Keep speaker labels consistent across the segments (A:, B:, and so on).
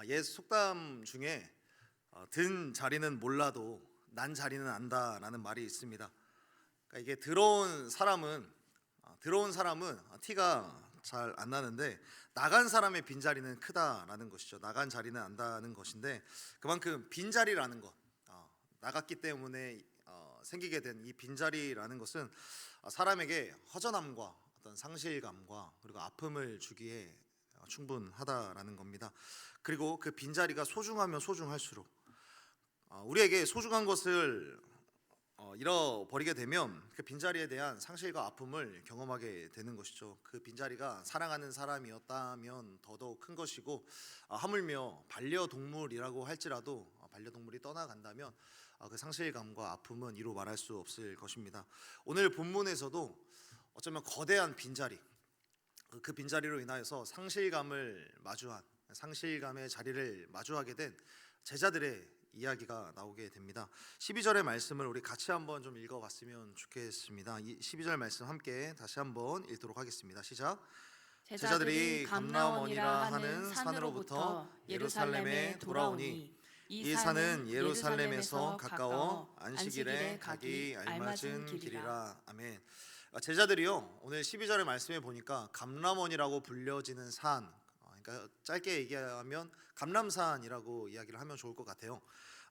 A: 옛 속담 중에 든 자리는 몰라도 난 자리는 안다라는 말이 있습니다. 그러니까 이게 들어온 사람은 티가 잘 안 나는데 나간 사람의 빈자리는 크다라는 것이죠. 나간 자리는 안다는 것인데 그만큼 빈자리라는 것, 나갔기 때문에 생기게 된 이 빈자리라는 것은 사람에게 허전함과 어떤 상실감과 그리고 아픔을 주기에 충분하다라는 겁니다. 그리고 그 빈자리가 소중하면 소중할수록 우리에게 소중한 것을 잃어버리게 되면 그 빈자리에 대한 상실과 아픔을 경험하게 되는 것이죠. 그 빈자리가 사랑하는 사람이었다면 더더욱 큰 것이고, 하물며 반려동물이라고 할지라도 반려동물이 떠나간다면 그 상실감과 아픔은 이루 말할 수 없을 것입니다. 오늘 본문에서도 어쩌면 거대한 빈자리, 그 빈자리로 인하여서 상실감의 자리를 마주하게 된 제자들의 이야기가 나오게 됩니다. 12절의 말씀을 우리 같이 한번 좀 읽어봤으면 좋겠습니다. 이 12절 말씀 함께 다시 한번 읽도록 하겠습니다. 시작. 제자들이 감람원이라 하는 산으로부터 예루살렘에 돌아오니 이 산은 예루살렘에서 가까워 안식일에 가기 알맞은 길이라. 아멘. 제자들이요, 오늘 12절의 말씀에 보니까 감람원이라고 불려지는 산, 그러니까 짧게 얘기하면 감람산이라고 이야기를 하면 좋을 것 같아요.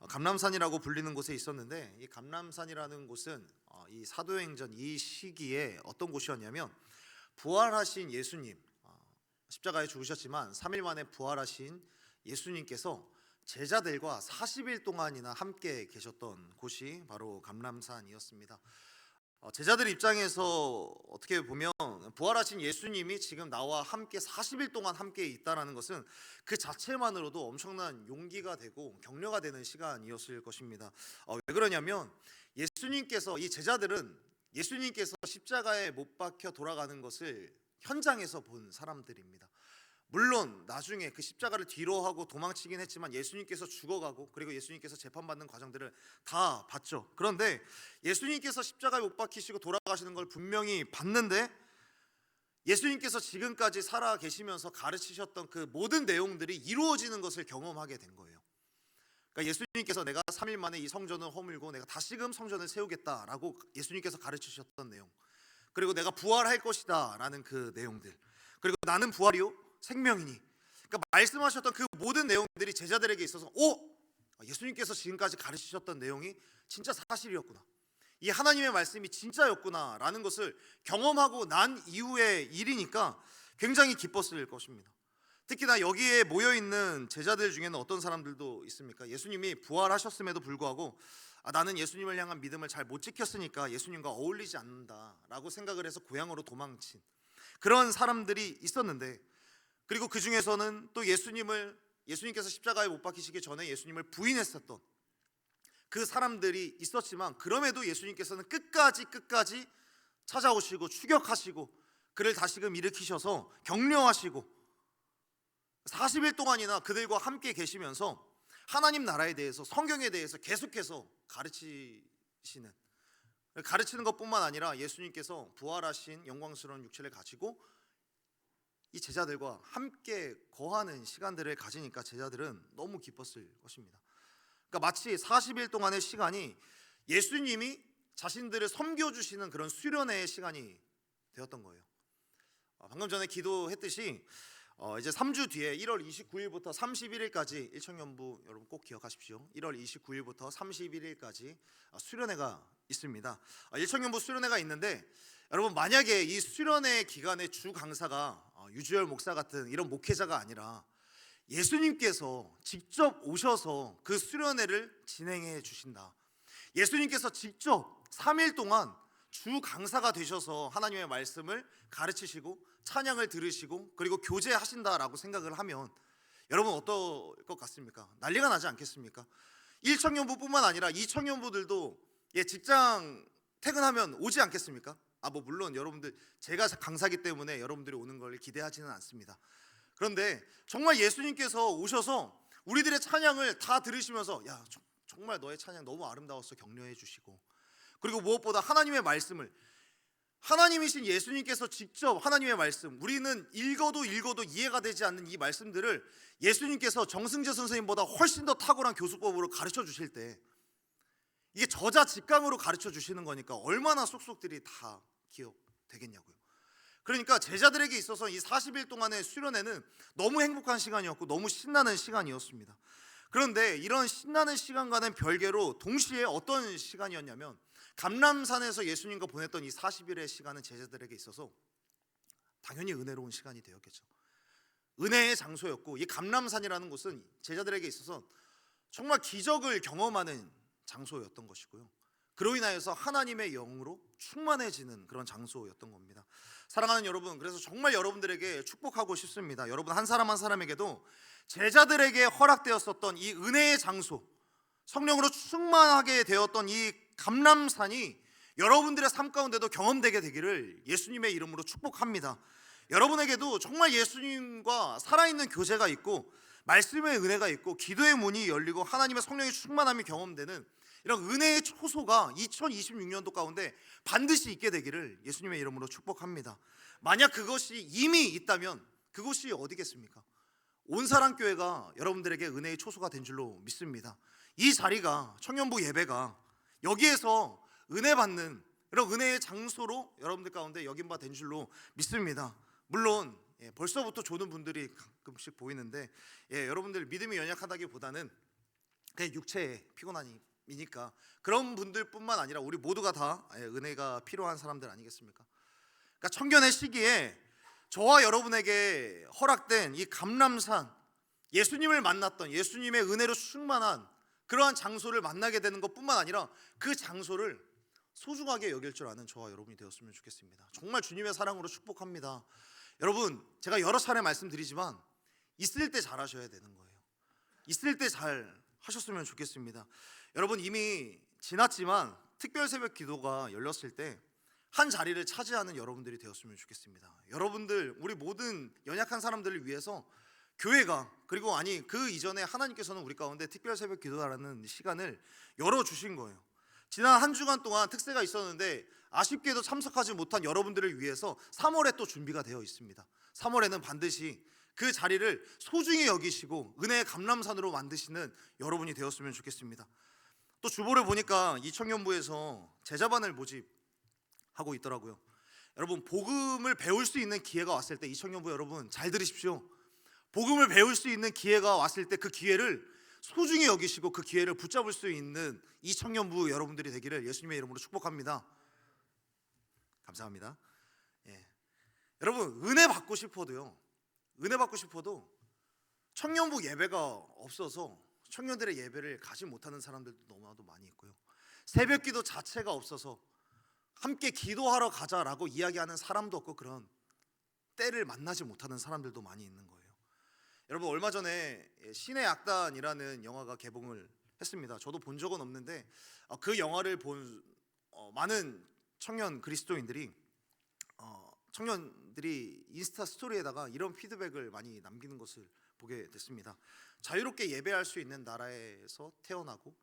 A: 감람산이라고 불리는 곳에 있었는데, 이 감람산이라는 곳은 이 사도행전 이 시기에 어떤 곳이었냐면, 부활하신 예수님, 십자가에 죽으셨지만 3일 만에 부활하신 예수님께서 제자들과 40일 동안이나 함께 계셨던 곳이 바로 감람산이었습니다. 제자들 입장에서 어떻게 보면 부활하신 예수님이 지금 나와 함께 40일 동안 함께 있다는 것은 그 자체만으로도 엄청난 용기가 되고 격려가 되는 시간이었을 것입니다. 왜 그러냐면 이 제자들은 예수님께서 십자가에 못 박혀 돌아가는 것을 현장에서 본 사람들입니다. 물론 나중에 그 십자가를 뒤로 하고 도망치긴 했지만 예수님께서 죽어가고 그리고 예수님께서 재판받는 과정들을 다 봤죠. 그런데 예수님께서 십자가에 못 박히시고 돌아가시는 걸 분명히 봤는데, 예수님께서 지금까지 살아 계시면서 가르치셨던 그 모든 내용들이 이루어지는 것을 경험하게 된 거예요. 그러니까 예수님께서 내가 3일 만에 이 성전을 허물고 내가 다시금 성전을 세우겠다라고 예수님께서 가르치셨던 내용, 그리고 내가 부활할 것이다 라는 그 내용들, 그리고 나는 부활이요 생명이니, 그러니까 말씀하셨던 그 모든 내용들이 제자들에게 있어서 예수님께서 지금까지 가르치셨던 내용이 진짜 사실이었구나, 이 하나님의 말씀이 진짜였구나 라는 것을 경험하고 난 이후의 일이니까 굉장히 기뻤을 것입니다. 특히나 여기에 모여있는 제자들 중에는 어떤 사람들도 있습니까? 예수님이 부활하셨음에도 불구하고 나는 예수님을 향한 믿음을 잘 못 지켰으니까 예수님과 어울리지 않는다라고 생각을 해서 고향으로 도망친 그런 사람들이 있었는데, 그리고 그 중에서는 또 예수님께서 십자가에 못 박히시기 전에 예수님을 부인했었던 그 사람들이 있었지만, 그럼에도 예수님께서는 끝까지 찾아오시고 추격하시고 그를 다시금 일으키셔서 격려하시고 40일 동안이나 그들과 함께 계시면서 하나님 나라에 대해서, 성경에 대해서 계속해서 가르치는 것뿐만 아니라 예수님께서 부활하신 영광스러운 육체를 가지고 이 제자들과 함께 거하는 시간들을 가지니까 제자들은 너무 기뻤을 것입니다. 그러니까 마치 40일 동안의 시간이 예수님이 자신들을 섬겨주시는 그런 수련회의 시간이 되었던 거예요. 방금 전에 기도했듯이 이제 3주 뒤에 1월 29일부터 31일까지 일청년부 여러분 꼭 기억하십시오. 1월 29일부터 31일까지 수련회가 있습니다. 일청년부 수련회가 있는데, 여러분 만약에 이 수련회 기간에 주 강사가 유주열 목사 같은 이런 목회자가 아니라 예수님께서 직접 오셔서 그 수련회를 진행해 주신다, 예수님께서 직접 3일 동안 주 강사가 되셔서 하나님의 말씀을 가르치시고 찬양을 들으시고 그리고 교제하신다라고 생각을 하면 여러분 어떨 것 같습니까? 난리가 나지 않겠습니까? 1청년부뿐만 아니라 2청년부들도 직장 퇴근하면 오지 않겠습니까? 물론 여러분들, 제가 강사기 때문에 여러분들이 오는 걸 기대하지는 않습니다. 그런데 정말 예수님께서 오셔서 우리들의 찬양을 다 들으시면서 정말 너의 찬양 너무 아름다웠어 격려해 주시고, 그리고 무엇보다 하나님의 말씀을 하나님이신 예수님께서 직접 하나님의 말씀, 우리는 읽어도 이해가 되지 않는 이 말씀들을 예수님께서 정승재 선생님보다 훨씬 더 탁월한 교수법으로 가르쳐 주실 때, 이게 저자 직강으로 가르쳐 주시는 거니까 얼마나 속속들이 다 기억되겠냐고요. 그러니까 제자들에게 있어서 이 40일 동안의 수련회는 너무 행복한 시간이었고 너무 신나는 시간이었습니다. 그런데 이런 신나는 시간과는 별개로 동시에 어떤 시간이었냐면, 감람산에서 예수님과 보냈던 이 40일의 시간은 제자들에게 있어서 당연히 은혜로운 시간이 되었겠죠. 은혜의 장소였고, 이 감람산이라는 곳은 제자들에게 있어서 정말 기적을 경험하는 장소였던 것이고요, 그로 인하여서 하나님의 영으로 충만해지는 그런 장소였던 겁니다. 사랑하는 여러분, 그래서 정말 여러분들에게 축복하고 싶습니다. 여러분 한 사람 한 사람에게도 제자들에게 허락되었었던 이 은혜의 장소, 성령으로 충만하게 되었던 이 감람산이 여러분들의 삶 가운데도 경험되게 되기를 예수님의 이름으로 축복합니다. 여러분에게도 정말 예수님과 살아있는 교제가 있고 말씀의 은혜가 있고 기도의 문이 열리고 하나님의 성령의 충만함이 경험되는 이런 은혜의 초소가 2026년도 가운데 반드시 있게 되기를 예수님의 이름으로 축복합니다. 만약 그것이 이미 있다면 그곳이 어디겠습니까? 온사랑교회가 여러분들에게 은혜의 초소가 된 줄로 믿습니다. 이 자리가, 청년부 예배가 여기에서 은혜 받는 이런 은혜의 장소로 여러분들 가운데 여긴 바 된 줄로 믿습니다. 물론 벌써부터 조는 분들이 가끔씩 보이는데, 여러분들 믿음이 연약하다기보다는 그냥 육체의 피곤함이니까 그런 분들뿐만 아니라 우리 모두가 다 은혜가 필요한 사람들 아니겠습니까? 그러니까 청년의 시기에 저와 여러분에게 허락된 이 감람산, 예수님을 만났던, 예수님의 은혜로 충만한 그러한 장소를 만나게 되는 것뿐만 아니라 그 장소를 소중하게 여길 줄 아는 저와 여러분이 되었으면 좋겠습니다. 정말 주님의 사랑으로 축복합니다. 여러분, 제가 여러 차례 말씀드리지만 있을 때 잘하셔야 되는 거예요. 있을 때 잘 하셨으면 좋겠습니다. 여러분, 이미 지났지만 특별 새벽 기도가 열렸을 때 한 자리를 차지하는 여러분들이 되었으면 좋겠습니다. 여러분들, 우리 모든 연약한 사람들을 위해서 교회가, 그리고 그 이전에 하나님께서는 우리 가운데 특별 새벽 기도라는 시간을 열어주신 거예요. 지난 한 주간 동안 특세가 있었는데 아쉽게도 참석하지 못한 여러분들을 위해서 3월에 또 준비가 되어 있습니다. 3월에는 반드시 그 자리를 소중히 여기시고 은혜의 감람산으로 만드시는 여러분이 되었으면 좋겠습니다. 또 주보를 보니까 이 청년부에서 제자반을 모집하고 있더라고요. 여러분, 복음을 배울 수 있는 기회가 왔을 때, 이 청년부 여러분 잘 들으십시오. 복음을 배울 수 있는 기회가 왔을 때 그 기회를 소중히 여기시고 그 기회를 붙잡을 수 있는 이 청년부 여러분들이 되기를 예수님의 이름으로 축복합니다. 감사합니다. 여러분, 은혜 받고 싶어도 청년부 예배가 없어서 청년들의 예배를 가지 못하는 사람들도 너무나도 많이 있고요, 새벽 기도 자체가 없어서 함께 기도하러 가자라고 이야기하는 사람도 없고 그런 때를 만나지 못하는 사람들도 많이 있는 거예요. 여러분, 얼마 전에 신의 악단이라는 영화가 개봉을 했습니다. 저도 본 적은 없는데 그 영화를 본 많은 청년 그리스도인들이 청년들이 인스타 스토리에다가 이런 피드백을 많이 남기는 것을 보게 됐습니다. 자유롭게 예배할 수 있는 나라에서 태어나고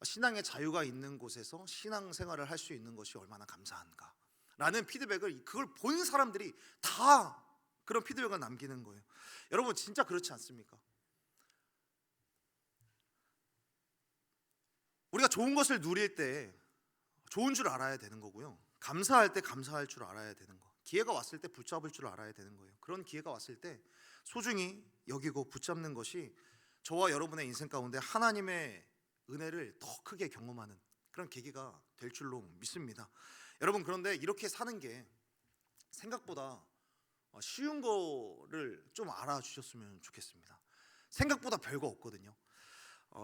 A: 신앙의 자유가 있는 곳에서 신앙생활을 할 수 있는 것이 얼마나 감사한가 라는 피드백을, 그걸 본 사람들이 다 그런 피드백을 남기는 거예요. 여러분, 진짜 그렇지 않습니까? 우리가 좋은 것을 누릴 때 좋은 줄 알아야 되는 거고요, 감사할 때 감사할 줄 알아야 되는 거, 기회가 왔을 때 붙잡을 줄 알아야 되는 거예요. 그런 기회가 왔을 때 소중히 여기고 붙잡는 것이 저와 여러분의 인생 가운데 하나님의 은혜를 더 크게 경험하는 그런 계기가 될 줄로 믿습니다. 여러분, 그런데 이렇게 사는 게 생각보다 쉬운 거를 좀 알아주셨으면 좋겠습니다. 생각보다 별거 없거든요.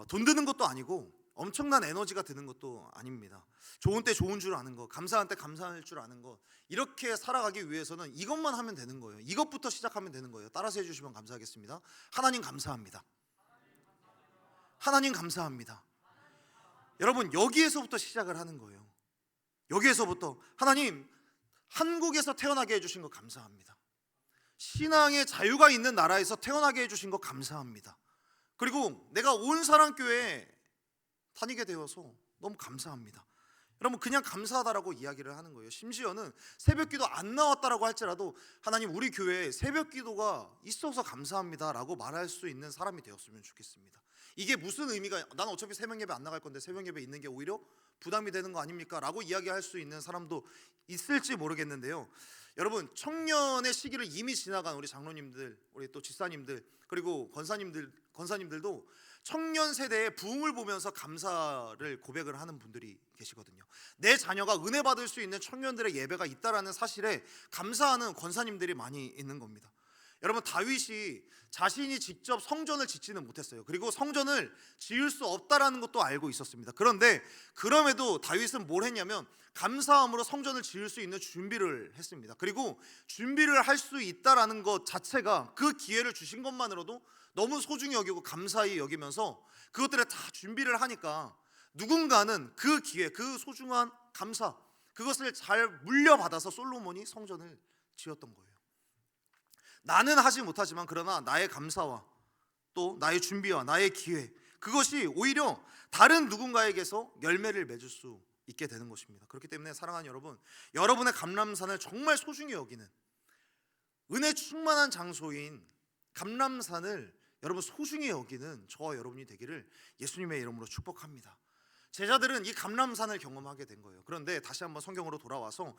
A: 돈 드는 것도 아니고 엄청난 에너지가 드는 것도 아닙니다. 좋은 때 좋은 줄 아는 거, 감사한 때 감사할 줄 아는 거, 이렇게 살아가기 위해서는 이것만 하면 되는 거예요. 이것부터 시작하면 되는 거예요. 따라서 해주시면 감사하겠습니다. 하나님 감사합니다. 하나님 감사합니다. 여러분, 여기에서부터 시작을 하는 거예요. 여기에서부터 하나님, 한국에서 태어나게 해주신 거 감사합니다. 신앙의 자유가 있는 나라에서 태어나게 해주신 거 감사합니다. 그리고 내가 온사랑교회에 다니게 되어서 너무 감사합니다. 여러분 그냥 감사하다라고 이야기를 하는 거예요. 심지어는 새벽기도 안 나왔다라고 할지라도 하나님 우리 교회에 새벽기도가 있어서 감사합니다라고 말할 수 있는 사람이 되었으면 좋겠습니다. 이게 무슨 의미가, 난 어차피 새벽예배 안 나갈 건데 새벽예배 있는 게 오히려 부담이 되는 거 아닙니까? 라고 이야기할 수 있는 사람도 있을지 모르겠는데요. 여러분 청년의 시기를 이미 지나간 우리 장로님들, 우리 또 집사님들, 그리고 권사님들도 청년 세대의 부흥을 보면서 감사를 고백을 하는 분들이 계시거든요. 내 자녀가 은혜 받을 수 있는 청년들의 예배가 있다라는 사실에 감사하는 권사님들이 많이 있는 겁니다. 여러분 다윗이 자신이 직접 성전을 짓지는 못했어요. 그리고 성전을 지을 수 없다라는 것도 알고 있었습니다. 그런데 그럼에도 다윗은 뭘 했냐면 감사함으로 성전을 지을 수 있는 준비를 했습니다. 그리고 준비를 할 수 있다라는 것 자체가 그 기회를 주신 것만으로도 너무 소중히 여기고 감사히 여기면서 그것들을 다 준비를 하니까 누군가는 그 기회, 그 소중한 감사, 그것을 잘 물려받아서 솔로몬이 성전을 지었던 거예요. 나는 하지 못하지만 그러나 나의 감사와 또 나의 준비와 나의 기회, 그것이 오히려 다른 누군가에게서 열매를 맺을 수 있게 되는 것입니다. 그렇기 때문에 사랑하는 여러분, 여러분의 감람산을 정말 소중히 여기는 은혜 충만한 장소인 감람산을 여러분 소중히 여기는 저와 여러분이 되기를 예수님의 이름으로 축복합니다. 제자들은 이 감람산을 경험하게 된 거예요. 그런데 다시 한번 성경으로 돌아와서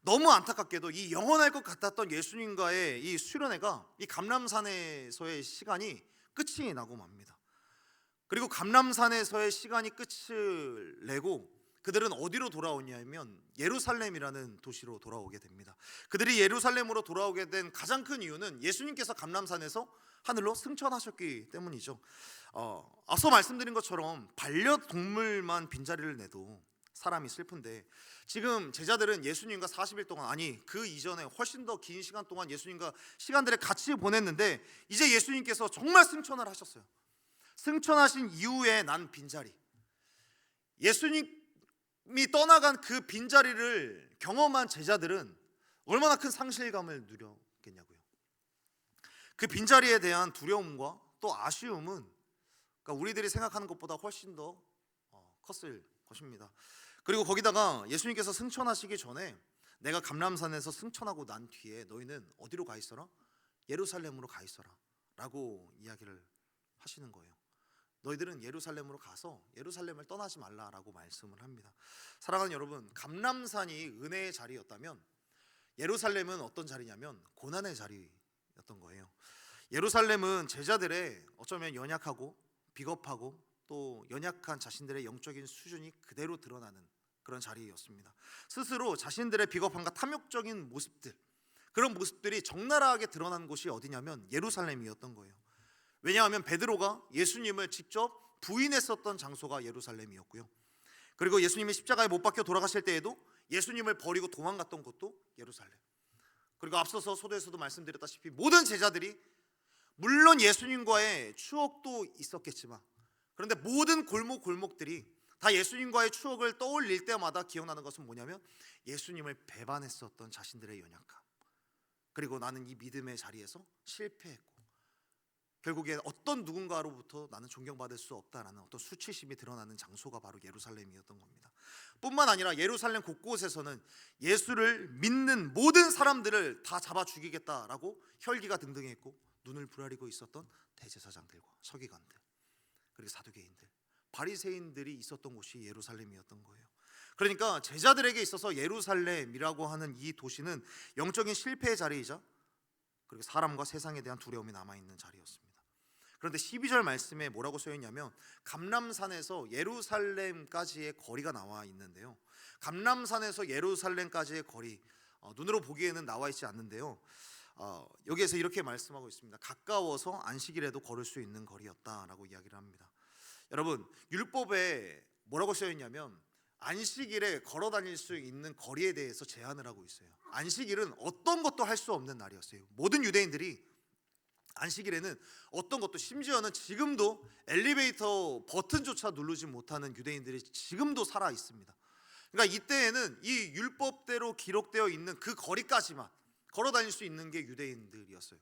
A: 너무 안타깝게도 이 영원할 것 같았던 예수님과의 이 수련회가 이 감람산에서의 시간이 끝이 나고 맙니다. 그리고 감람산에서의 시간이 끝을 내고 그들은 어디로 돌아오냐면 예루살렘이라는 도시로 돌아오게 됩니다. 그들이 예루살렘으로 돌아오게 된 가장 큰 이유는 예수님께서 감람산에서 하늘로 승천하셨기 때문이죠. 앞서 말씀드린 것처럼 반려동물만 빈자리를 내도 사람이 슬픈데 지금 제자들은 예수님과 40일 동안, 아니 그 이전에 훨씬 더 긴 시간 동안 예수님과 시간들을 같이 보냈는데 이제 예수님께서 정말 승천을 하셨어요. 승천하신 이후에 난 빈자리, 예수님이 떠나간 그 빈자리를 경험한 제자들은 얼마나 큰 상실감을 누렸겠냐고요. 그 빈자리에 대한 두려움과 또 아쉬움은 그러니까 우리들이 생각하는 것보다 훨씬 더 컸을 것입니다. 그리고 거기다가 예수님께서 승천하시기 전에 내가 감람산에서 승천하고 난 뒤에 너희는 어디로 가 있어라? 예루살렘으로 가 있어라 라고 이야기를 하시는 거예요. 너희들은 예루살렘으로 가서 예루살렘을 떠나지 말라라고 말씀을 합니다. 사랑하는 여러분, 감람산이 은혜의 자리였다면 예루살렘은 어떤 자리냐면 고난의 자리였던 거예요. 예루살렘은 제자들의 어쩌면 연약하고 비겁하고 또 연약한 자신들의 영적인 수준이 그대로 드러나는 그런 자리였습니다. 스스로 자신들의 비겁함과 탐욕적인 모습들, 그런 모습들이 적나라하게 드러난 곳이 어디냐면 예루살렘이었던 거예요. 왜냐하면 베드로가 예수님을 직접 부인했었던 장소가 예루살렘이었고요. 그리고 예수님이 십자가에 못 박혀 돌아가실 때에도 예수님을 버리고 도망갔던 곳도 예루살렘. 그리고 앞서서 소도에서도 말씀드렸다시피 모든 제자들이 물론 예수님과의 추억도 있었겠지만 그런데 모든 골목골목들이 다 예수님과의 추억을 떠올릴 때마다 기억나는 것은 뭐냐면 예수님을 배반했었던 자신들의 연약함, 그리고 나는 이 믿음의 자리에서 실패했고 결국에 어떤 누군가로부터 나는 존경받을 수 없다라는 어떤 수치심이 드러나는 장소가 바로 예루살렘이었던 겁니다. 뿐만 아니라 예루살렘 곳곳에서는 예수를 믿는 모든 사람들을 다 잡아 죽이겠다라고 혈기가 등등했고 눈을 부라리고 있었던 대제사장들과 서기관들, 그리고 사두개인들, 바리새인들이 있었던 곳이 예루살렘이었던 거예요. 그러니까 제자들에게 있어서 예루살렘이라고 하는 이 도시는 영적인 실패의 자리이자 그리고 사람과 세상에 대한 두려움이 남아있는 자리였습니다. 그런데 12절 말씀에 뭐라고 써있냐면 감람산에서 예루살렘까지의 거리가 나와 있는데요, 감람산에서 예루살렘까지의 거리, 눈으로 보기에는 나와 있지 않는데요, 여기에서 이렇게 말씀하고 있습니다. 가까워서 안식일에도 걸을 수 있는 거리였다라고 이야기를 합니다. 여러분, 율법에 뭐라고 써있냐면 안식일에 걸어 다닐 수 있는 거리에 대해서 제한을 하고 있어요. 안식일은 어떤 것도 할 수 없는 날이었어요. 모든 유대인들이 안식일에는 어떤 것도, 심지어는 지금도 엘리베이터 버튼조차 누르지 못하는 유대인들이 지금도 살아 있습니다. 그러니까 이때에는 이 율법대로 기록되어 있는 그 거리까지만 걸어 다닐 수 있는 게 유대인들이었어요.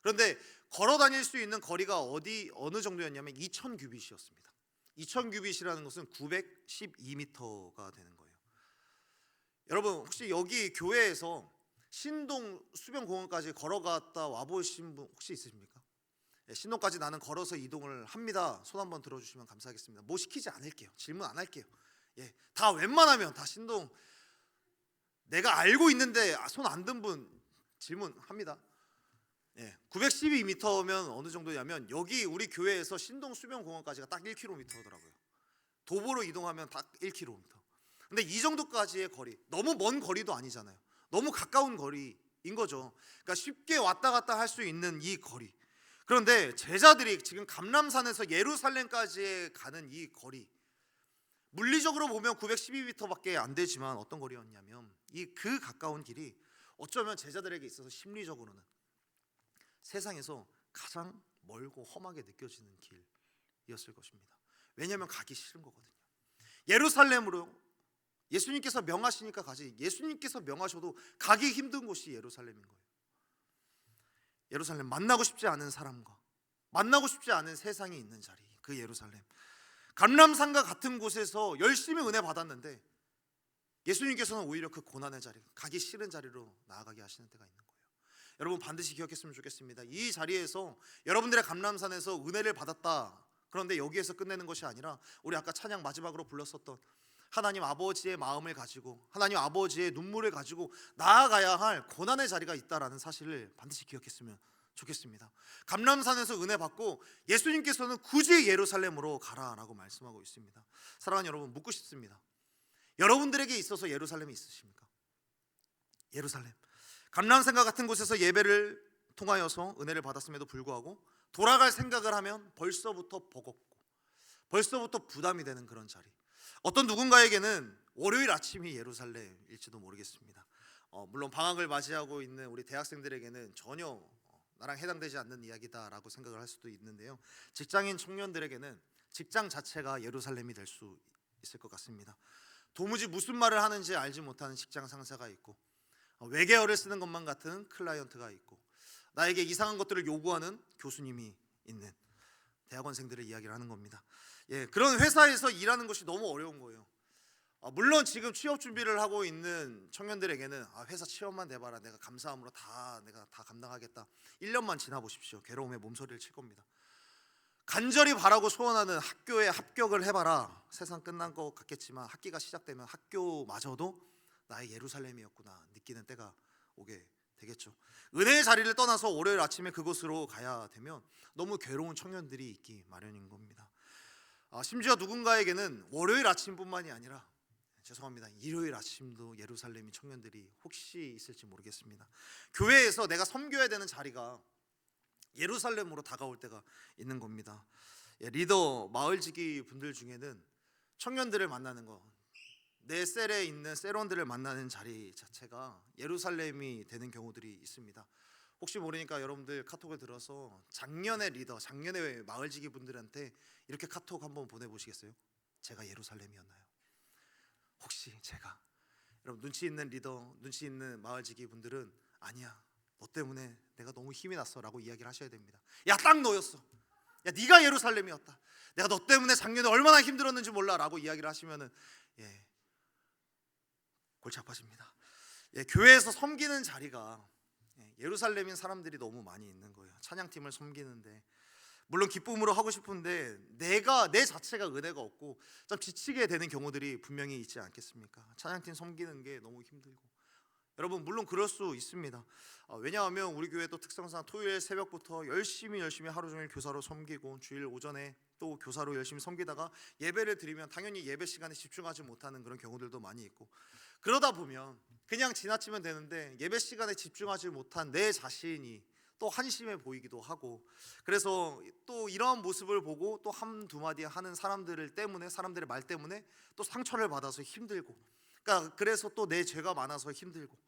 A: 그런데 걸어 다닐 수 있는 거리가 어느 정도였냐면 2000규빗이었습니다. 2000규빗이라는 것은 912m가 되는 거예요. 여러분 혹시 여기 교회에서 신동 수변공원까지 걸어갔다 와보신 분 혹시 있으십니까? 예, 신동까지 나는 걸어서 이동을 합니다. 손 한번 들어주시면 감사하겠습니다. 뭐 시키지 않을게요. 질문 안 할게요. 예, 다 웬만하면 다 신동 내가 알고 있는데 손 안 든 분 질문합니다. 예, 912m면 어느 정도냐면 여기 우리 교회에서 신동 수변공원까지가 딱 1km더라고요. 도보로 이동하면 딱 1km. 근데 이 정도까지의 거리, 너무 먼 거리도 아니잖아요. 너무 가까운 거리인 거죠. 그러니까 쉽게 왔다 갔다 할 수 있는 이 거리. 그런데 제자들이 지금 감람산에서 예루살렘까지 가는 이 거리, 물리적으로 보면 912m밖에 안 되지만 어떤 거리였냐면 이 그 가까운 길이 어쩌면 제자들에게 있어서 심리적으로는 세상에서 가장 멀고 험하게 느껴지는 길이었을 것입니다. 왜냐하면 가기 싫은 거거든요. 예루살렘으로 예수님께서 명하시니까 가지, 예수님께서 명하셔도 가기 힘든 곳이 예루살렘인 거예요. 예루살렘, 만나고 싶지 않은 사람과 만나고 싶지 않은 세상이 있는 자리, 그 예루살렘, 감람산과 같은 곳에서 열심히 은혜 받았는데 예수님께서는 오히려 그 고난의 자리, 가기 싫은 자리로 나아가게 하시는 때가 있는 거예요. 여러분 반드시 기억했으면 좋겠습니다. 이 자리에서 여러분들의 감람산에서 은혜를 받았다, 그런데 여기에서 끝내는 것이 아니라 우리 아까 찬양 마지막으로 불렀었던 하나님 아버지의 마음을 가지고 하나님 아버지의 눈물을 가지고 나아가야 할 고난의 자리가 있다라는 사실을 반드시 기억했으면 좋겠습니다. 감람산에서 은혜 받고 예수님께서는 굳이 예루살렘으로 가라라고 말씀하고 있습니다. 사랑하는 여러분, 묻고 싶습니다. 여러분들에게 있어서 예루살렘이 있으십니까? 예루살렘, 감람산과 같은 곳에서 예배를 통하여서 은혜를 받았음에도 불구하고 돌아갈 생각을 하면 벌써부터 버겁고 벌써부터 부담이 되는 그런 자리. 어떤 누군가에게는 월요일 아침이 예루살렘일지도 모르겠습니다. 물론 방학을 맞이하고 있는 우리 대학생들에게는 전혀 나랑 해당되지 않는 이야기다라고 생각을 할 수도 있는데요. 직장인 청년들에게는 직장 자체가 예루살렘이 될 수 있을 것 같습니다. 도무지 무슨 말을 하는지 알지 못하는 직장 상사가 있고, 외계어를 쓰는 것만 같은 클라이언트가 있고, 나에게 이상한 것들을 요구하는 교수님이 있는 대학원생들의 이야기를 하는 겁니다. 예, 그런 회사에서 일하는 것이 너무 어려운 거예요. 물론 지금 취업 준비를 하고 있는 청년들에게는 회사 취업만 내봐라, 내가 감사함으로 내가 다 감당하겠다. 1년만 지나보십시오. 괴로움에 몸서리를 칠 겁니다. 간절히 바라고 소원하는 학교에 합격을 해봐라. 세상 끝난 것 같겠지만 학기가 시작되면 학교마저도 나의 예루살렘이었구나 느끼는 때가 오게 되겠죠. 은혜의 자리를 떠나서 월요일 아침에 그곳으로 가야 되면 너무 괴로운 청년들이 있기 마련인 겁니다. 심지어 누군가에게는 월요일 아침뿐만이 아니라 죄송합니다, 일요일 아침도 예루살렘인 청년들이 혹시 있을지 모르겠습니다. 교회에서 내가 섬겨야 되는 자리가 예루살렘으로 다가올 때가 있는 겁니다. 리더 마을지기 분들 중에는 청년들을 만나는 거, 내 셀에 있는 셀원들을 만나는 자리 자체가 예루살렘이 되는 경우들이 있습니다. 혹시 모르니까 여러분들 카톡을 들어서 작년의 리더, 작년의 마을지기 분들한테 이렇게 카톡 한번 보내보시겠어요? 제가 예루살렘이었나요? 혹시 제가, 여러분 눈치 있는 리더, 눈치 있는 마을지기 분들은 아니야, 너 때문에 내가 너무 힘이 났어 라고 이야기를 하셔야 됩니다. 야, 딱 너였어. 야, 네가 예루살렘이었다. 내가 너 때문에 작년에 얼마나 힘들었는지 몰라 라고 이야기를 하시면은 골치 아파집니다. 교회에서 섬기는 자리가 예루살렘인 사람들이 너무 많이 있는 거예요. 찬양팀을 섬기는데 물론 기쁨으로 하고 싶은데 내 자체가 은혜가 없고 좀 지치게 되는 경우들이 분명히 있지 않겠습니까? 찬양팀 섬기는 게 너무 힘들고, 여러분 물론 그럴 수 있습니다. 왜냐하면 우리 교회 또 특성상 토요일 새벽부터 열심히 하루 종일 교사로 섬기고 주일 오전에 또 교사로 열심히 섬기다가 예배를 드리면 당연히 예배 시간에 집중하지 못하는 그런 경우들도 많이 있고, 그러다 보면 그냥 지나치면 되는데 예배 시간에 집중하지 못한 내 자신이 또 한심해 보이기도 하고, 그래서 또 이러한 모습을 보고 또 한두 마디 하는 사람들의 말 때문에 또 상처를 받아서 힘들고, 그래서 또 내 죄가 많아서 힘들고,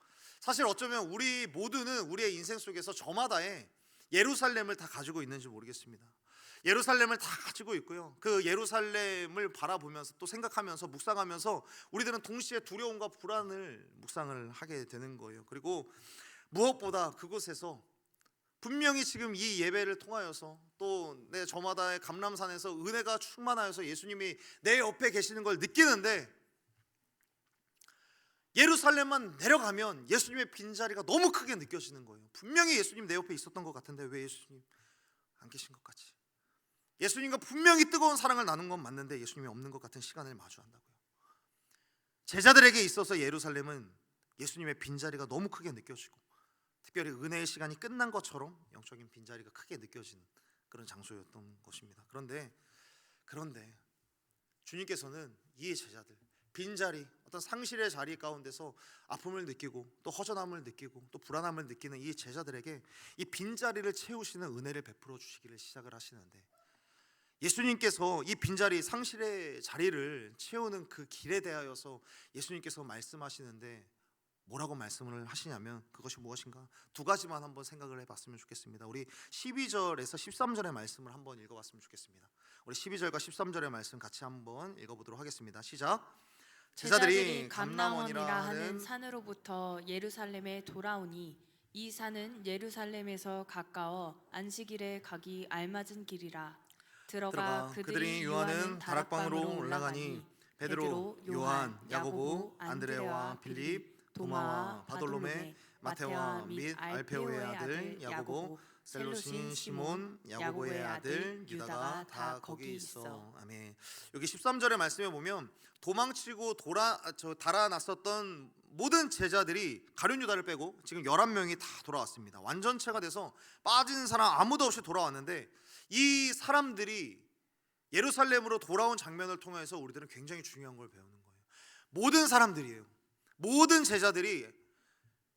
A: 사실 어쩌면 우리 모두는 우리의 인생 속에서 저마다의 예루살렘을 다 가지고 있는지 모르겠습니다. 예루살렘을 다 가지고 있고요. 그 예루살렘을 바라보면서 또 생각하면서 묵상하면서 우리들은 동시에 두려움과 불안을 묵상을 하게 되는 거예요. 그리고 무엇보다 그곳에서 분명히 지금 이 예배를 통하여서 또 내 저마다의 감람산에서 은혜가 충만하여서 예수님이 내 옆에 계시는 걸 느끼는데 예루살렘만 내려가면 예수님의 빈자리가 너무 크게 느껴지는 거예요. 분명히 예수님 내 옆에 있었던 것 같은데 왜 예수님 안 계신 것 같지? 예수님과 분명히 뜨거운 사랑을 나눈 건 맞는데 예수님이 없는 것 같은 시간을 마주한다고요. 제자들에게 있어서 예루살렘은 예수님의 빈자리가 너무 크게 느껴지고, 특별히 은혜의 시간이 끝난 것처럼 영적인 빈자리가 크게 느껴지는 그런 장소였던 것입니다. 그런데 주님께서는 이 제자들, 빈자리, 어떤 상실의 자리 가운데서 아픔을 느끼고 또 허전함을 느끼고 또 불안함을 느끼는 이 제자들에게 이 빈자리를 채우시는 은혜를 베풀어 주시기를 시작을 하시는데, 예수님께서 이 빈자리, 상실의 자리를 채우는 그 길에 대하여서 예수님께서 말씀하시는데 뭐라고 말씀을 하시냐면, 그것이 무엇인가? 두 가지만 한번 생각을 해봤으면 좋겠습니다. 우리 12절에서 13절의 말씀을 한번 읽어봤으면 좋겠습니다. 우리 12절과 13절의 말씀 같이 한번 읽어보도록 하겠습니다. 시작.
B: 제자들이 감람원이라 하는 산으로부터 예루살렘에 돌아오니 이 산은 예루살렘에서 가까워 안식일에 가기 알맞은 길이라. 들어가 그들이 유하는 다락방으로 올라가니 베드로, 요한, 야고보, 안드레와 빌립, 도마와 바돌로메, 마테와 및 알페오의 아들 야고보, 셀로신 시몬, 야고보의 아들 유다가 다 거기 있어.
A: 아멘. 여기 13절의 말씀에 보면 도망치고 달아났었던 모든 제자들이 가룟 유다를 빼고 지금 11명이 다 돌아왔습니다. 완전체가 돼서 빠진 사람 아무도 없이 돌아왔는데, 이 사람들이 예루살렘으로 돌아온 장면을 통해서 우리들은 굉장히 중요한 걸 배우는 거예요. 모든 사람들이에요. 모든 제자들이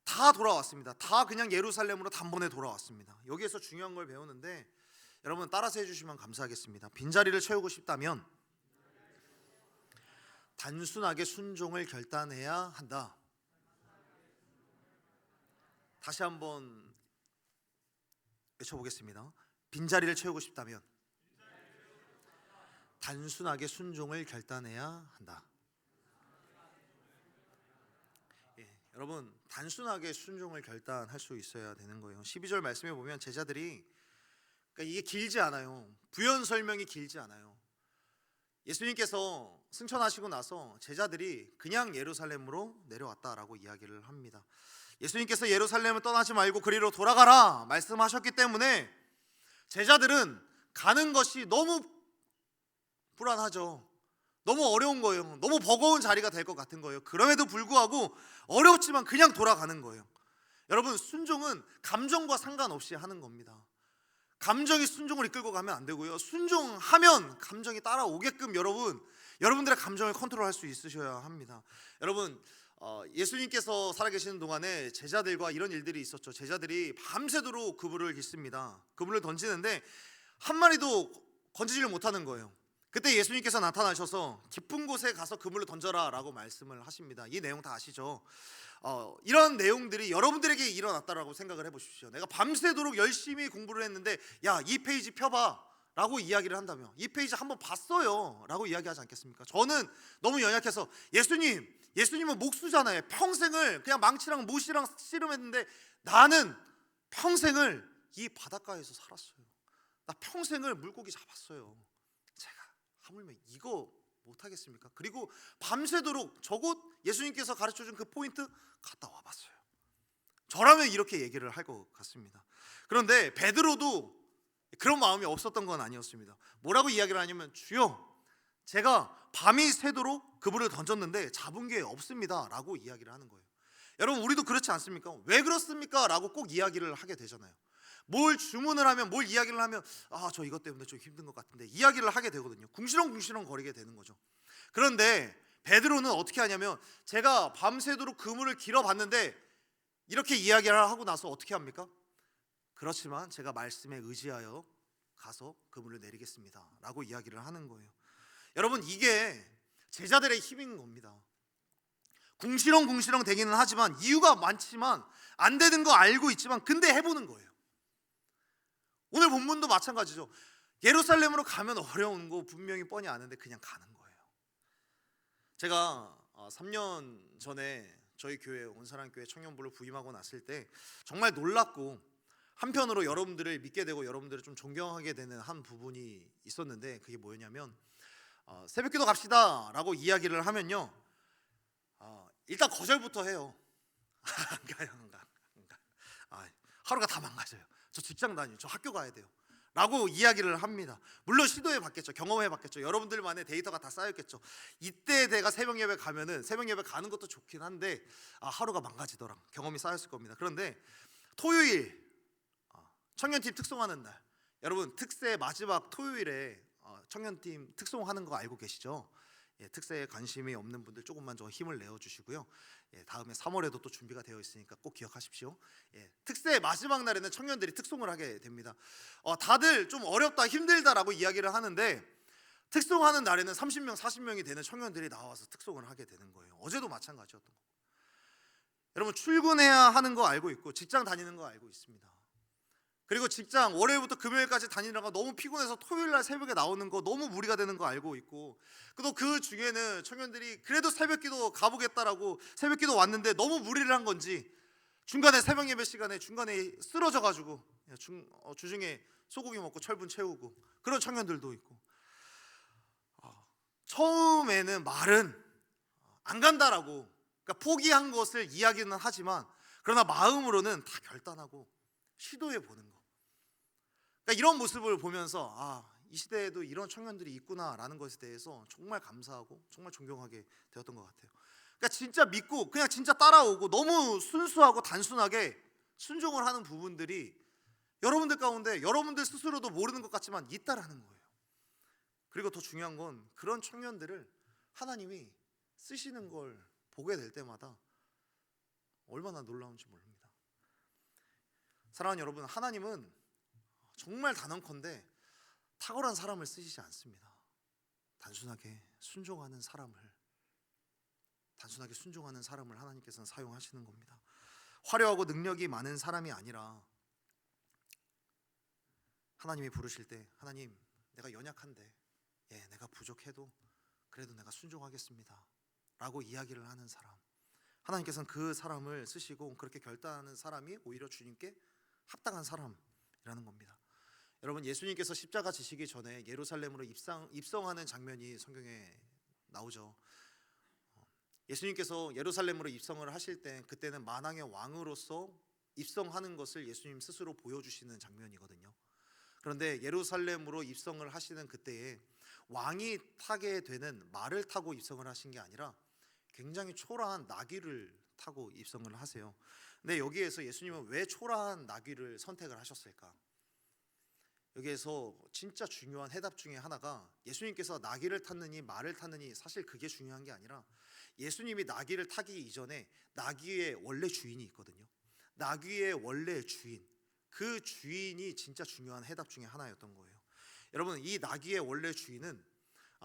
A: 다 돌아왔습니다. 다 그냥 예루살렘으로 단번에 돌아왔습니다. 여기에서 중요한 걸 배우는데, 여러분 따라서 해주시면 감사하겠습니다. 빈자리를 채우고 싶다면 단순하게 순종을 결단해야 한다. 다시 한번 외쳐보겠습니다. 빈자리를 채우고 싶다면 단순하게 순종을 결단해야 한다. 여러분, 단순하게 순종을 결단할 수 있어야 되는 거예요. 12절 말씀에 보면 제자들이, 그러니까 이게 길지 않아요. 부연 설명이 길지 않아요. 예수님께서 승천하시고 나서 제자들이 그냥 예루살렘으로 내려왔다라고 이야기를 합니다. 예수님께서 예루살렘을 떠나지 말고 그리로 돌아가라 말씀하셨기 때문에 제자들은 가는 것이 너무 불안하죠. 너무 어려운 거예요. 너무 버거운 자리가 될 것 같은 거예요. 그럼에도 불구하고 어렵지만 그냥 돌아가는 거예요. 여러분, 순종은 감정과 상관없이 하는 겁니다. 감정이 순종을 이끌고 가면 안 되고요. 순종하면 감정이 따라오게끔 여러분들의 감정을 컨트롤할 수 있으셔야 합니다. 여러분, 예수님께서 살아계시는 동안에 제자들과 이런 일들이 있었죠. 제자들이 밤새도록 그물을 깃습니다. 그물을 던지는데 한 마리도 건지지를 못하는 거예요. 그때 예수님께서 나타나셔서 깊은 곳에 가서 그물을 던져라 라고 말씀을 하십니다. 이 내용 다 아시죠? 이런 내용들이 여러분들에게 일어났다라고 생각을 해보십시오. 내가 밤새도록 열심히 공부를 했는데, 야, 이 페이지 펴봐 라고 이야기를 한다면, 이 페이지 한번 봤어요 라고 이야기하지 않겠습니까? 저는 너무 연약해서, 예수님은 목수잖아요. 평생을 그냥 망치랑 못이랑 씨름했는데 나는 평생을 이 바닷가에서 살았어요. 나 평생을 물고기 잡았어요. 제가 하물며 이거 못하겠습니까? 그리고 밤새도록 저곳 예수님께서 가르쳐준 그 포인트 갔다 와봤어요. 저라면 이렇게 얘기를 할 것 같습니다. 그런데 베드로도 그런 마음이 없었던 건 아니었습니다. 뭐라고 이야기를 하냐면, 주여, 제가 밤이 새도록 그물을 던졌는데 잡은 게 없습니다 라고 이야기를 하는 거예요. 여러분, 우리도 그렇지 않습니까? 왜 그렇습니까? 라고 꼭 이야기를 하게 되잖아요. 뭘 주문을 하면, 뭘 이야기를 하면, 저 이것 때문에 좀 힘든 것 같은데 이야기를 하게 되거든요. 궁시렁궁시렁 거리게 되는 거죠. 그런데 베드로는 어떻게 하냐면, 제가 밤새도록 그물을 길어봤는데 이렇게 이야기를 하고 나서 어떻게 합니까? 그렇지만 제가 말씀에 의지하여 가서 그물을 내리겠습니다 라고 이야기를 하는 거예요. 여러분, 이게 제자들의 힘인 겁니다. 궁시렁궁시렁 되기는 하지만, 이유가 많지만, 안 되는 거 알고 있지만 근데 해보는 거예요. 오늘 본문도 마찬가지죠. 예루살렘으로 가면 어려운 거 분명히 뻔히 아는데 그냥 가는 거예요. 제가 3년 전에 저희 교회 온사랑교회 청년부를 부임하고 났을 때 정말 놀랍고, 한편으로 여러분들을 믿게 되고 여러분들을 좀 존경하게 되는 한 부분이 있었는데, 그게 뭐였냐면, 새벽기도 갑시다 라고 이야기를 하면요, 일단 거절부터 해요. 안 가요, 안 가. 하루가 다 망가져요. 저 직장 다니요, 저 학교 가야 돼요 라고 이야기를 합니다. 물론 시도해 봤겠죠, 경험해 봤겠죠, 여러분들만의 데이터가 다 쌓였겠죠. 이때 내가 새벽 예배 가면은 새벽 예배 가는 것도 좋긴 한데 하루가 망가지더라, 경험이 쌓였을 겁니다. 그런데 토요일 청년팀 특송하는 날, 여러분 특세 마지막 토요일에 청년팀 특송하는 거 알고 계시죠? 예, 특세에 관심이 없는 분들 조금만 좀 힘을 내어 주시고요. 예, 다음에 3월에도 또 준비가 되어 있으니까 꼭 기억하십시오. 예, 특세 마지막 날에는 청년들이 특송을 하게 됩니다. 다들 좀 어렵다, 힘들다라고 이야기를 하는데 특송하는 날에는 30명, 40명이 되는 청년들이 나와서 특송을 하게 되는 거예요. 어제도 마찬가지였던 거고. 여러분 출근해야 하는 거 알고 있고 직장 다니는 거 알고 있습니다. 그리고 직장 월요일부터 금요일까지 다니느라가 너무 피곤해서 토요일날 새벽에 나오는 거 너무 무리가 되는 거 알고 있고, 또 그 중에는 청년들이 그래도 새벽기도 가보겠다라고 새벽기도 왔는데 너무 무리를 한 건지 중간에 새벽 예배 시간에 중간에 쓰러져 가지고 주중에 소고기 먹고 철분 채우고 그런 청년들도 있고, 처음에는 말은 안 간다라고, 그러니까 포기한 것을 이야기는 하지만 그러나 마음으로는 다 결단하고 시도해 보는 거. 그러니까 이런 모습을 보면서 이 시대에도 이런 청년들이 있구나라는 것에 대해서 정말 감사하고 정말 존경하게 되었던 것 같아요. 그러니까 진짜 믿고 그냥 진짜 따라오고 너무 순수하고 단순하게 순종을 하는 부분들이 여러분들 가운데 여러분들 스스로도 모르는 것 같지만 있다라는 거예요. 그리고 더 중요한 건 그런 청년들을 하나님이 쓰시는 걸 보게 될 때마다 얼마나 놀라운지 모릅니다. 사랑하는 여러분, 하나님은 정말 단언컨대 탁월한 사람을 쓰시지 않습니다. 단순하게 순종하는 사람을 하나님께서는 사용하시는 겁니다. 화려하고 능력이 많은 사람이 아니라 하나님이 부르실 때, 하나님 내가 연약한데 내가 부족해도 그래도 내가 순종하겠습니다 라고 이야기를 하는 사람, 하나님께서는 그 사람을 쓰시고 그렇게 결단하는 사람이 오히려 주님께 합당한 사람이라는 겁니다. 여러분, 예수님께서 십자가 지시기 전에 예루살렘으로 입성하는 장면이 성경에 나오죠. 예수님께서 예루살렘으로 입성을 하실 때 그때는 만왕의 왕으로서 입성하는 것을 예수님 스스로 보여주시는 장면이거든요. 그런데 예루살렘으로 입성을 하시는 그때에 왕이 타게 되는 말을 타고 입성을 하신 게 아니라 굉장히 초라한 나귀를 타고 입성을 하세요. 근데 여기에서 예수님은 왜 초라한 나귀를 선택을 하셨을까? 여기에서 진짜 중요한 해답 중에 하나가, 예수님께서 나귀를 탔느니 말을 탔느니 사실 그게 중요한 게 아니라 예수님이 나귀를 타기 이전에 나귀의 원래 주인이 있거든요. 나귀의 원래 주인, 그 주인이 진짜 중요한 해답 중에 하나였던 거예요. 여러분, 이 나귀의 원래 주인은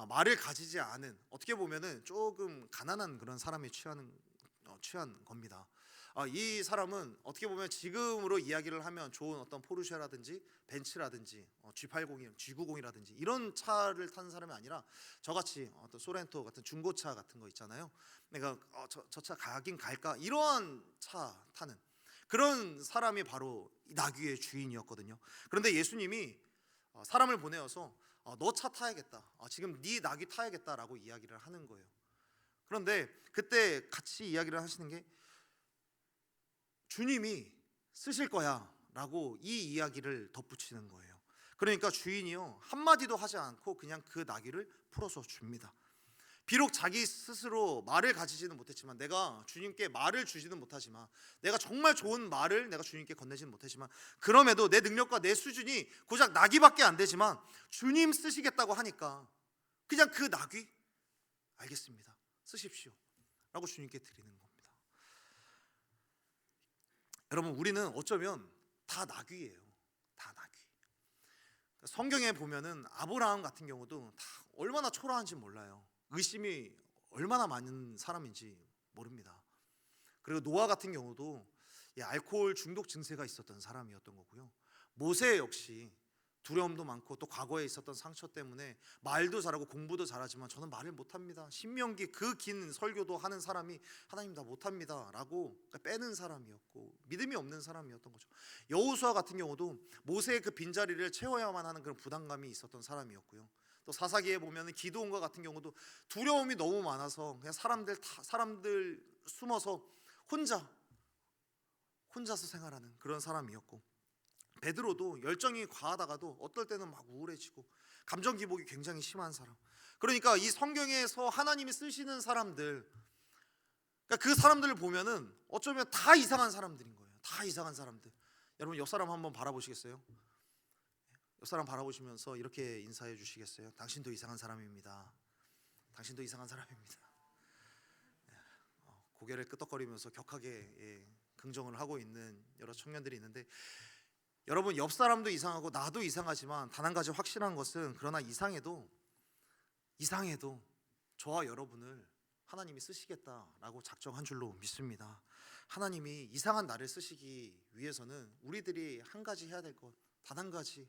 A: 말을 가지지 않은, 어떻게 보면은 조금 가난한 그런 사람이 취한 겁니다. 이 사람은 어떻게 보면 지금으로 이야기를 하면 좋은 어떤 포르쉐라든지 벤츠라든지 G80, G90이라든지 이런 차를 타는 사람이 아니라 저같이 어떤 소렌토 같은 중고차 같은 거 있잖아요. 내가 저 차 가긴 갈까, 이러한 차 타는 그런 사람이 바로 나귀의 주인이었거든요. 그런데 예수님이 사람을 보내어서 너 차 타야겠다, 지금 네 나귀 타야겠다라고 이야기를 하는 거예요. 그런데 그때 같이 이야기를 하시는 게 주님이 쓰실 거야 라고 이 이야기를 덧붙이는 거예요. 그러니까 주인이요 한마디도 하지 않고 그냥 그 나귀를 풀어서 줍니다. 비록 자기 스스로 말을 가지지는 못했지만, 내가 주님께 말을 주지는 못하지만, 내가 정말 좋은 말을 내가 주님께 건네지는 못했지만, 그럼에도 내 능력과 내 수준이 고작 나귀밖에 안 되지만 주님 쓰시겠다고 하니까 그냥 그 나귀 알겠습니다, 쓰십시오 라고 주님께 드리는 겁니다. 여러분, 우리는 어쩌면 다 나귀예요. 다 나귀. 성경에 보면은 아브라함 같은 경우도 다 얼마나 초라한지 몰라요. 의심이 얼마나 많은 사람인지 모릅니다. 그리고 노아 같은 경우도 알코올 중독 증세가 있었던 사람이었던 거고요. 모세 역시 두려움도 많고 또 과거에 있었던 상처 때문에 말도 잘하고 공부도 잘하지만 저는 말을 못합니다, 신명기 그 긴 설교도 하는 사람이 하나님 다 못합니다 라고 빼는 사람이었고 믿음이 없는 사람이었던 거죠. 여호수아 같은 경우도 모세의 그 빈자리를 채워야만 하는 그런 부담감이 있었던 사람이었고요. 또 사사기에 보면 기드온과 같은 경우도 두려움이 너무 많아서 그냥 사람들 숨어서 혼자서 생활하는 그런 사람이었고, 베드로도 열정이 과하다가도 어떨 때는 막 우울해지고 감정 기복이 굉장히 심한 사람. 그러니까 이 성경에서 하나님이 쓰시는 사람들, 그러니까 그 사람들을 보면은 어쩌면 다 이상한 사람들인 거예요. 다 이상한 사람들. 여러분 옆 사람 한번 바라보시겠어요? 옆 사람 바라보시면서 이렇게 인사해 주시겠어요? 당신도 이상한 사람입니다. 당신도 이상한 사람입니다. 고개를 끄덕거리면서 격하게 긍정을 하고 있는 여러 청년들이 있는데, 여러분 옆 사람도 이상하고 나도 이상하지만 단 한 가지 확실한 것은, 그러나 이상해도 저와 여러분을 하나님이 쓰시겠다라고 작정한 줄로 믿습니다. 하나님이 이상한 나를 쓰시기 위해서는 우리들이 한 가지 해야 될 것, 단 한 가지,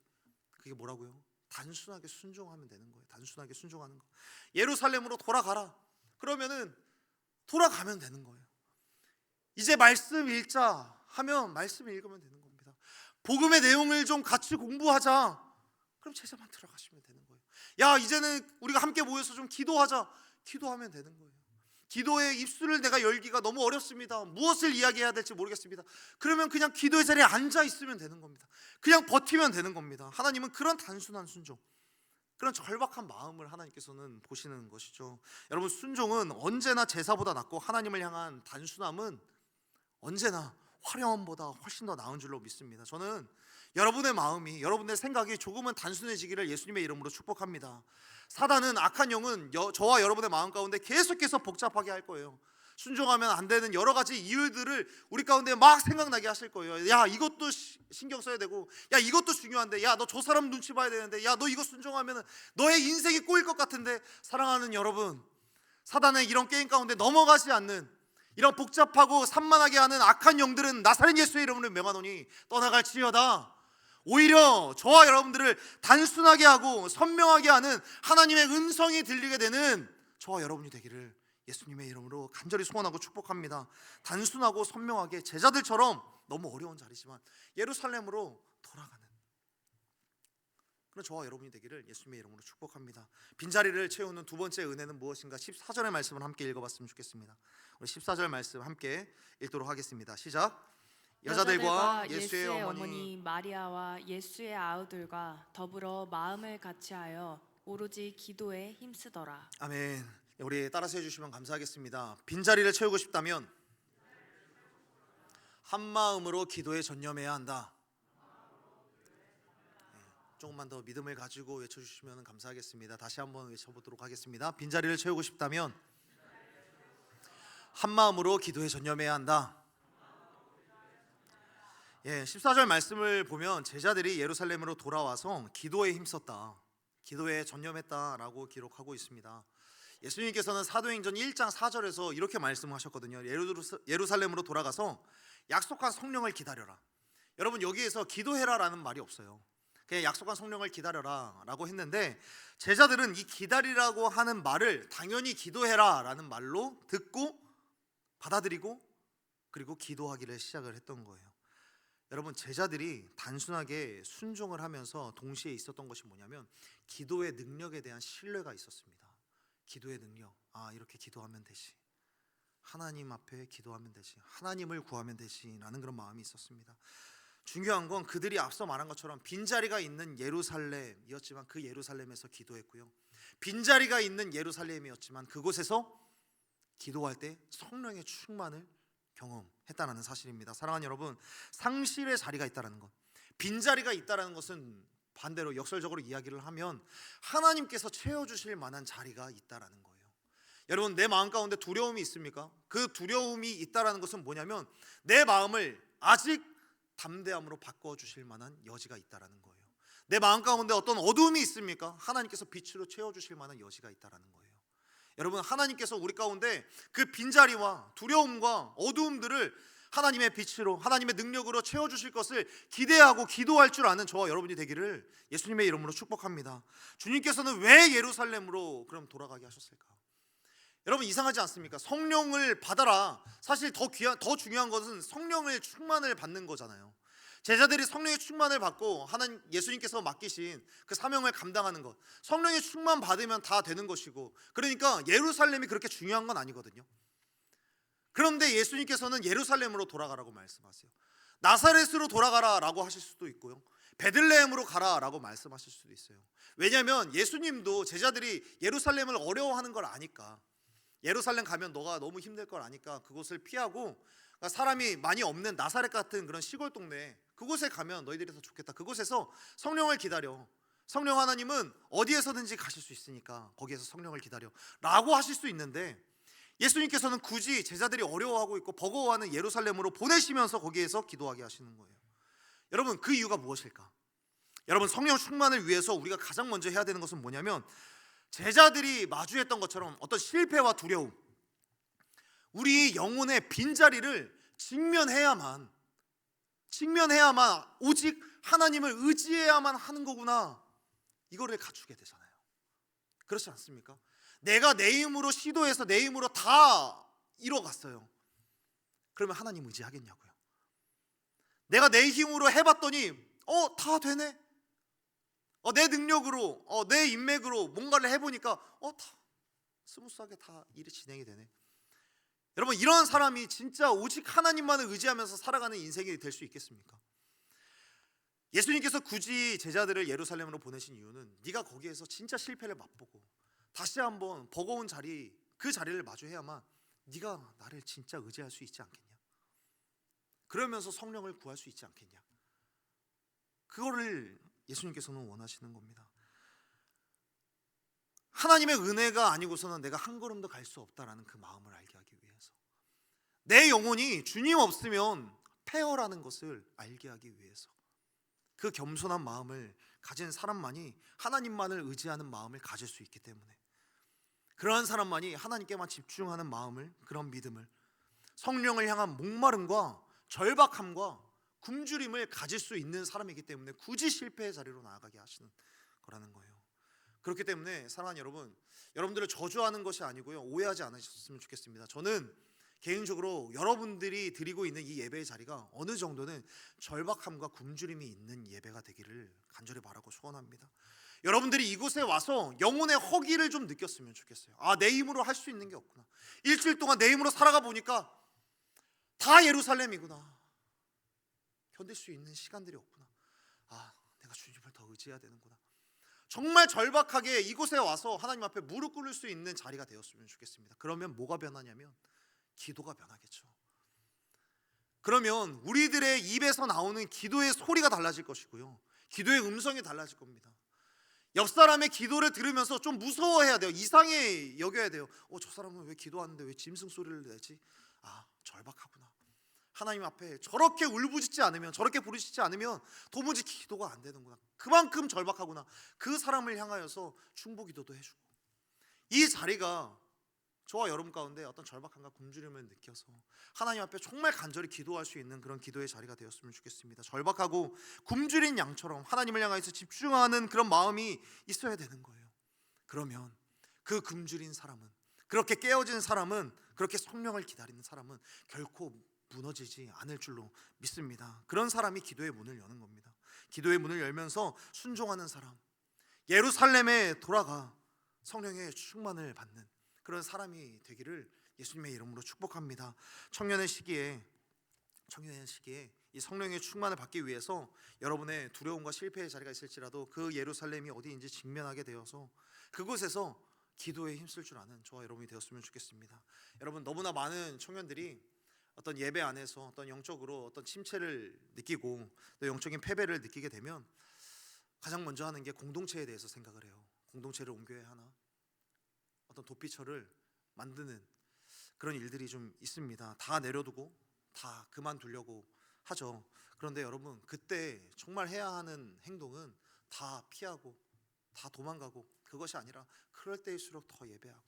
A: 그게 뭐라고요? 단순하게 순종하면 되는 거예요. 단순하게 순종하는 거. 예루살렘으로 돌아가라. 그러면은 돌아가면 되는 거예요. 이제 말씀 읽자 하면 말씀을 읽으면 되는 겁니다. 복음의 내용을 좀 같이 공부하자. 그럼 제자만 들어가시면 되는 거예요. 야, 이제는 우리가 함께 모여서 좀 기도하자. 기도하면 되는 거예요. 기도의 입술을 내가 열기가 너무 어렵습니다. 무엇을 이야기해야 될지 모르겠습니다. 그러면 그냥 기도의 자리에 앉아 있으면 되는 겁니다. 그냥 버티면 되는 겁니다. 하나님은 그런 단순한 순종, 그런 절박한 마음을 하나님께서는 보시는 것이죠. 여러분, 순종은 언제나 제사보다 낫고, 하나님을 향한 단순함은 언제나 화려함보다 훨씬 더 나은 줄로 믿습니다. 저는 여러분의 마음이, 여러분의 생각이 조금은 단순해지기를 예수님의 이름으로 축복합니다. 사단은, 악한 영은 저와 여러분의 마음 가운데 계속해서 복잡하게 할 거예요. 순종하면 안 되는 여러 가지 이유들을 우리 가운데 막 생각나게 하실 거예요. 야, 이것도 신경 써야 되고, 야, 이것도 중요한데, 야, 너 저 사람 눈치 봐야 되는데, 야, 너 이거 순종하면 너의 인생이 꼬일 것 같은데. 사랑하는 여러분, 사단의 이런 게임 가운데 넘어가지 않는, 이런 복잡하고 산만하게 하는 악한 영들은 나사렛 예수의 이름으로 명하노니 떠나갈지어다. 오히려 저와 여러분들을 단순하게 하고 선명하게 하는 하나님의 음성이 들리게 되는 저와 여러분이 되기를 예수님의 이름으로 간절히 소원하고 축복합니다. 단순하고 선명하게, 제자들처럼 너무 어려운 자리지만 예루살렘으로 돌아가는 그런 저와 여러분이 되기를 예수님의 이름으로 축복합니다. 빈자리를 채우는 두 번째 은혜는 무엇인가? 14절의 말씀을 함께 읽어봤으면 좋겠습니다. 우리 14절 말씀 함께 읽도록 하겠습니다. 시작. 여자들과 예수의 어머니
B: 마리아와 예수의 아우들과 더불어 마음을 같이하여 오로지 기도에 힘쓰더라.
A: 아멘. 우리 따라서 해주시면 감사하겠습니다. 빈자리를 채우고 싶다면 한 마음으로 기도에 전념해야 한다. 조금만 더 믿음을 가지고 외쳐주시면 감사하겠습니다. 다시 한번 외쳐보도록 하겠습니다. 빈자리를 채우고 싶다면 한 마음으로 기도에 전념해야 한다. 14절 말씀을 보면 제자들이 예루살렘으로 돌아와서 기도에 힘썼다, 기도에 전념했다라고 기록하고 있습니다. 예수님께서는 사도행전 1장 4절에서 이렇게 말씀하셨거든요. 예루살렘으로 돌아가서 약속한 성령을 기다려라. 여러분, 여기에서 기도해라라는 말이 없어요. 그냥 약속한 성령을 기다려라 라고 했는데, 제자들은 이 기다리라고 하는 말을 당연히 기도해라 라는 말로 듣고 받아들이고, 그리고 기도하기를 시작을 했던 거예요. 여러분, 제자들이 단순하게 순종을 하면서 동시에 있었던 것이 뭐냐면, 기도의 능력에 대한 신뢰가 있었습니다. 기도의 능력, 이렇게 기도하면 되지, 하나님 앞에 기도하면 되지, 하나님을 구하면 되지 라는 그런 마음이 있었습니다. 중요한 건 그들이 앞서 말한 것처럼 빈자리가 있는 예루살렘이었지만 그 예루살렘에서 기도했고요, 빈자리가 있는 예루살렘이었지만 그곳에서 기도할 때 성령의 충만을 경험했다는 사실입니다. 사랑하는 여러분, 상실의 자리가 있다는 것, 빈자리가 있다는 것은 반대로 역설적으로 이야기를 하면 하나님께서 채워주실 만한 자리가 있다는 거예요. 여러분, 내 마음 가운데 두려움이 있습니까? 그 두려움이 있다는 것은 뭐냐면 내 마음을 아직 담대함으로 바꿔주실 만한 여지가 있다는 거예요. 내 마음 가운데 어떤 어두움이 있습니까? 하나님께서 빛으로 채워주실 만한 여지가 있다는 거예요. 여러분, 하나님께서 우리 가운데 그 빈자리와 두려움과 어두움들을 하나님의 빛으로, 하나님의 능력으로 채워주실 것을 기대하고 기도할 줄 아는 저와 여러분이 되기를 예수님의 이름으로 축복합니다. 주님께서는 왜 예루살렘으로 그럼 돌아가게 하셨을까? 여러분, 이상하지 않습니까? 성령을 받아라. 사실 더 중요한 것은 성령의 충만을 받는 거잖아요. 제자들이 성령의 충만을 받고 하나님 예수님께서 맡기신 그 사명을 감당하는 것, 성령의 충만 받으면 다 되는 것이고, 그러니까 예루살렘이 그렇게 중요한 건 아니거든요. 그런데 예수님께서는 예루살렘으로 돌아가라고 말씀하세요. 나사렛으로 돌아가라라고 하실 수도 있고요, 베들레헴으로 가라라고 말씀하실 수도 있어요. 왜냐하면 예수님도 제자들이 예루살렘을 어려워하는 걸 아니까, 예루살렘 가면 너가 너무 힘들 걸 아니까 그곳을 피하고 사람이 많이 없는 나사렛 같은 그런 시골 동네, 그곳에 가면 너희들이 더 좋겠다. 그곳에서 성령을 기다려. 성령 하나님은 어디에서든지 가실 수 있으니까 거기에서 성령을 기다려 라고 하실 수 있는데, 예수님께서는 굳이 제자들이 어려워하고 있고 버거워하는 예루살렘으로 보내시면서 거기에서 기도하게 하시는 거예요. 여러분, 그 이유가 무엇일까? 여러분, 성령 충만을 위해서 우리가 가장 먼저 해야 되는 것은 뭐냐면, 제자들이 마주했던 것처럼 어떤 실패와 두려움, 우리 영혼의 빈자리를 직면해야만 오직 하나님을 의지해야만 하는 거구나, 이거를 갖추게 되잖아요. 그렇지 않습니까? 내가 내 힘으로 시도해서 내 힘으로 다 이뤄갔어요. 그러면 하나님 의지하겠냐고요? 내가 내 힘으로 해봤더니 다 되네. 내 능력으로 내 인맥으로 뭔가를 해보니까 다 스무스하게 다 일이 진행이 되네. 여러분, 이런 사람이 진짜 오직 하나님만을 의지하면서 살아가는 인생이 될 수 있겠습니까? 예수님께서 굳이 제자들을 예루살렘으로 보내신 이유는 네가 거기에서 진짜 실패를 맛보고 다시 한번 버거운 자리, 그 자리를 마주해야만 네가 나를 진짜 의지할 수 있지 않겠냐, 그러면서 성령을 구할 수 있지 않겠냐, 그거를 예수님께서는 원하시는 겁니다. 하나님의 은혜가 아니고서는 내가 한 걸음도 갈 수 없다라는 그 마음을 알게 하기 위해서, 내 영혼이 주님 없으면 폐허라는 것을 알게 하기 위해서, 그 겸손한 마음을 가진 사람만이 하나님만을 의지하는 마음을 가질 수 있기 때문에, 그러한 사람만이 하나님께만 집중하는 마음을, 그런 믿음을, 성령을 향한 목마름과 절박함과 굶주림을 가질 수 있는 사람이기 때문에 굳이 실패의 자리로 나아가게 하시는 거라는 거예요. 그렇기 때문에 사랑하는 여러분, 여러분들을 저주하는 것이 아니고요, 오해하지 않으셨으면 좋겠습니다. 저는 개인적으로 여러분들이 드리고 있는 이 예배의 자리가 어느 정도는 절박함과 굶주림이 있는 예배가 되기를 간절히 바라고 소원합니다. 여러분들이 이곳에 와서 영혼의 허기를 좀 느꼈으면 좋겠어요. 내 힘으로 할 수 있는 게 없구나. 일주일 동안 내 힘으로 살아가 보니까 다 예루살렘이구나. 견딜 수 있는 시간들이 없구나. 내가 주님을 더 의지해야 되는구나. 정말 절박하게 이곳에 와서 하나님 앞에 무릎 꿇을 수 있는 자리가 되었으면 좋겠습니다. 그러면 뭐가 변하냐면 기도가 변하겠죠. 그러면 우리들의 입에서 나오는 기도의 소리가 달라질 것이고요, 기도의 음성이 달라질 겁니다. 옆 사람의 기도를 들으면서 좀 무서워해야 돼요. 이상해 여겨야 돼요. 저 사람은 왜 기도하는데 왜 짐승 소리를 내지? 절박하구나. 하나님 앞에 저렇게 울부짖지 않으면, 저렇게 부르시지 않으면 도무지 기도가 안 되는구나. 그만큼 절박하구나. 그 사람을 향하여서 충보기도도 해주고, 이 자리가 저와 여러분 가운데 어떤 절박함과 굶주림을 느껴서 하나님 앞에 정말 간절히 기도할 수 있는 그런 기도의 자리가 되었으면 좋겠습니다. 절박하고 굶주린 양처럼 하나님을 향해서 집중하는 그런 마음이 있어야 되는 거예요. 그러면 그 굶주린 사람은, 그렇게 깨어진 사람은, 그렇게 성령을 기다리는 사람은 결코 무너지지 않을 줄로 믿습니다. 그런 사람이 기도의 문을 여는 겁니다. 기도의 문을 열면서 순종하는 사람, 예루살렘에 돌아가 성령의 충만을 받는 그런 사람이 되기를 예수님의 이름으로 축복합니다. 청년의 시기에 이 성령의 충만을 받기 위해서 여러분의 두려움과 실패의 자리가 있을지라도 그 예루살렘이 어디인지 직면하게 되어서 그곳에서 기도에 힘쓸 줄 아는 저와 여러분이 되었으면 좋겠습니다. 여러분, 너무나 많은 청년들이 어떤 예배 안에서 어떤 영적으로 어떤 침체를 느끼고 또 영적인 패배를 느끼게 되면 가장 먼저 하는 게 공동체에 대해서 생각을 해요. 공동체를 옮겨야 하나, 어떤 도피처를 만드는 그런 일들이 좀 있습니다. 다 내려두고 다 그만두려고 하죠. 그런데 여러분, 그때 정말 해야 하는 행동은 다 피하고 다 도망가고 그것이 아니라 그럴 때일수록 더 예배하고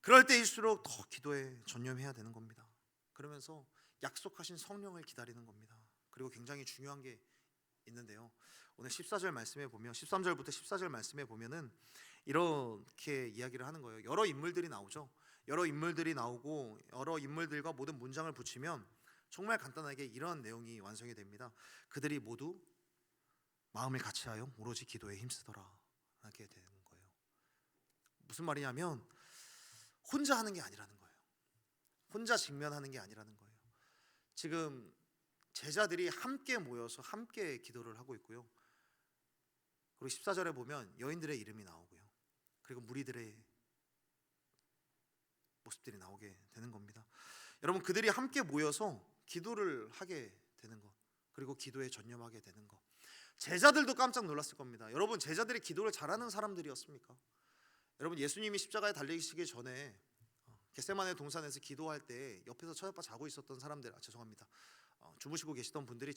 A: 그럴 때일수록 더 기도에 전념해야 되는 겁니다. 그러면서 약속하신 성령을 기다리는 겁니다. 그리고 굉장히 중요한 게 있는데요, 오늘 14절 말씀에 보면 13절부터 14절 말씀에 보면은 이렇게 이야기를 하는 거예요. 여러 인물들이 나오죠. 여러 인물들이 나오고 여러 인물들과 모든 문장을 붙이면 정말 간단하게 이런 내용이 완성이 됩니다. 그들이 모두 마음을 같이하여 오로지 기도에 힘쓰더라 하게 되는 거예요. 무슨 말이냐면 혼자 하는 게 아니라는 거예요. 혼자 직면하는 게 아니라는 거예요. 지금 제자들이 함께 모여서 함께 기도를 하고 있고요. 그리고 14절에 보면 여인들의 이름이 나오고요. 그리고 무리들의 모습들이 나오게 되는 겁니다. 여러분, 그들이 함께 모여서 기도를 하게 되는 것, 그리고 기도에 전념하게 되는 것, 제자들도 깜짝 놀랐을 겁니다. 여러분, 제자들이 기도를 잘하는 사람들이었습니까? 여러분, 예수님이 십자가에 달리시기 전에 겟세마네 동산에서 기도할 때 옆에서 처자빠 자고 있었던 사람들, 죄송합니다, 주무시고 계시던 분들이